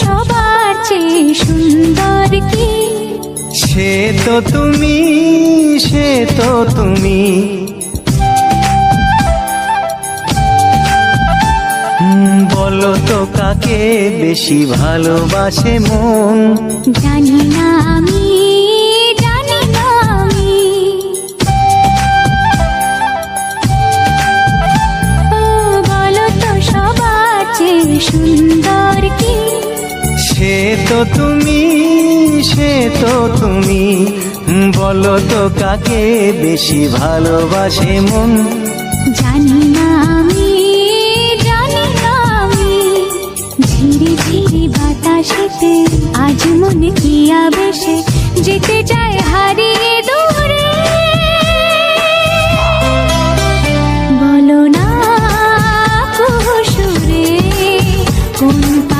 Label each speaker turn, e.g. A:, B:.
A: সবার চেয়ে সুন্দর কি?
B: সে তো তুমি, সে তো তুমি। বলো তো কাকে বেশি ভালোবাসে মন?
A: জানি না আমি, জানি না আমি। ও বলো তো সবার চেয়ে সুন্দর কি?
B: সে তো তুমি, সে তো তুমি। বলো তো কাকে বেশি ভালোবাসে মন?
A: জানি না আমি, জানি না আমি। ঝিরি ঝিরি বাতাসেতে আজ মনে কি আবেশে যেতে চায় হারিয়ে দূর।